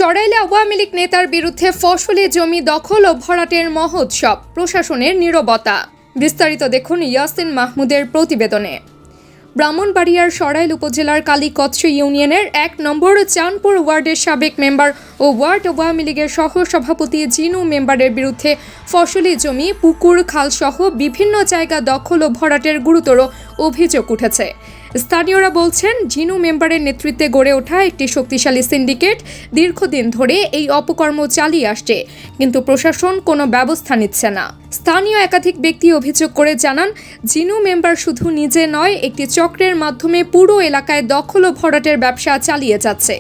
সরাইলে আওয়ামী লীগ নেতার বিরুদ্ধে ফসলি জমি দখল ও ভরাটের মহোৎসব, প্রশাসনের নীরবতা। বিস্তারিত দেখুন ইয়াসিন মাহমুদের প্রতিবেদনে। ব্রাহ্মণবাড়িয়ার সরাইল উপজেলার কালীকচ্ছ ইউনিয়নের ১ নম্বর চাঁদপুর ওয়ার্ডের সাবেক মেম্বার ও ওয়ার্ড আওয়ামী লীগের সহ সভাপতি জিনু মেম্বারের বিরুদ্ধে ফসলি জমি, পুকুর, খালসহ বিভিন্ন জায়গা দখল ও ভরাটের গুরুতর অভিযোগ উঠেছে। স্থানীয়রা বলছেন, জিনু মেম্বারের নেতৃত্বে গড়ে ওঠা একটি শক্তিশালী সিন্ডিকেট দীর্ঘদিন ধরে এই অপকর্ম চালিয়ে আসছে, কিন্তু প্রশাসন কোনো ব্যবস্থা নিচ্ছে না। স্থানীয় একাধিক ব্যক্তি অভিযোগ করে জানান, জিনু মেম্বার শুধু নিজে নয়, একটি চক্রের মাধ্যমে পুরো এলাকায় দখল ও ভরাটের ব্যবসা চালিয়ে যাচ্ছে।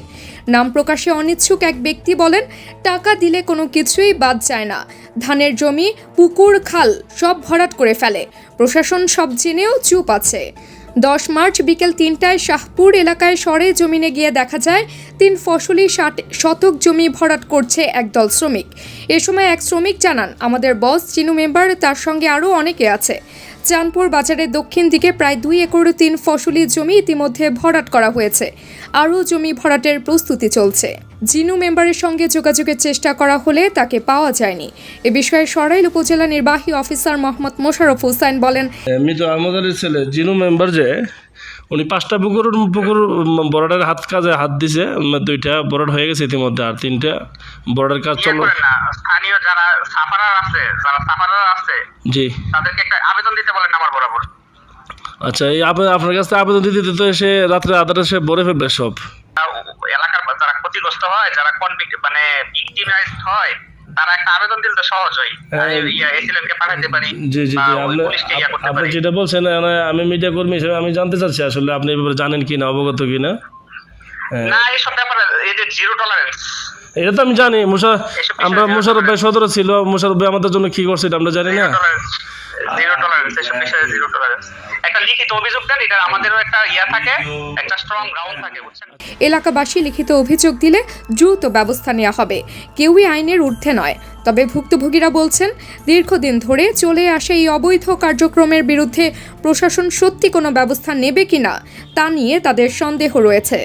নাম প্রকাশে অনিচ্ছুক এক ব্যক্তি বলেন, টাকা দিলে কোনো কিছুই বাদ যায় না। ধানের জমি, পুকুর, খাল সব ভরাট করে ফেলে। প্রশাসন সব জেনেও চুপ আছে। 10 মার্চ বিকেল 3টায় শাহপুর এলাকায় সরে জমিনে গিয়ে দেখা যায় 3 ফসলি 60 শতক জমি ভরাট করছে একদল শ্রমিক। এ সময় এক শ্রমিক জানান, আমাদের বস জিনু মেম্বার, তার সঙ্গে আরও অনেকে আছে। চাঁদপুর বাজারের দক্ষিণ দিকে প্রায় 2 একর 3 ফসলি জমি ইতিমধ্যে ভরাট করা হয়েছে। আরও জমি ভরাটের প্রস্তুতি চলছে। জিনু মেম্বারের সঙ্গে যোগাযোগের চেষ্টা করা হলে তাকে পাওয়া যায়নি। এ বিষয়ে সরাইল উপজেলা নির্বাহী অফিসার মোহাম্মদ মোশাররফ হোসেন বলেন, মৃত আহমদের ছেলে জিনু মেম্বার যে উনি 5টা পুকুর বর্ডারের হাত দিছে, 2টা বর্ডার হয়ে গেছে ইতিমধ্যে, আর 3টা বর্ডারের কাজ চলো। স্থানীয় যারা সাফারার আছে জি, তাদেরকে একটা আবেদন দিতে বলেন আমার বরাবর। আচ্ছা, এই আপনার কাছে আবেদন দিতে তো এসে রাত্রে আধারে সে ভরে ফেলবে সব। এলাকার যারা ক্ষতিগ্রস্ত হয়, যারা ভিকটিমাইজড হয়, তারা একটা আবেদন দিলে তো সহজ হয়। এসএলএমকে পাঠাতে পারি। জি জি জি, আপনি যেটা বলছেন, আমি মিডিয়া কর্মী হিসেবে আমি জানতে চাচ্ছি আসলে আপনি এই ব্যাপারে জানেন কিনা, অবগত কিনা। না, এইসব ব্যাপারে এই যে জিরো টলারেন্স, এটা তো আমি জানি। আমরা মোশাররফ ভাই সদর ছিল, মোশাররফ ভাই আমাদের জন্য কি করছে এটা আমরা জানি না। জিরো টলারেন্স, এসব বিষয়ে জিরো টলারেন্স। একটা লিখিত অভিযোগ দেন, এটা আমাদেরও একটা থাকে, একটা স্ট্রং গ্রাউন্ড থাকে, বুঝছেন। এলাকাবাসী লিখিত অভিযোগ দিলে দ্রুত ব্যবস্থা নেওয়া হবে। কেউই আইনের ঊর্ধ্বে নয়। তবে ভুক্তভোগীরা বলছেন, দীর্ঘদিন ধরে চলে আসা এই অবৈধ কার্যক্রমের বিরুদ্ধে প্রশাসন সত্যি কোনো ব্যবস্থা নেবে কিনা তা নিয়ে তাদের সন্দেহ রয়েছে।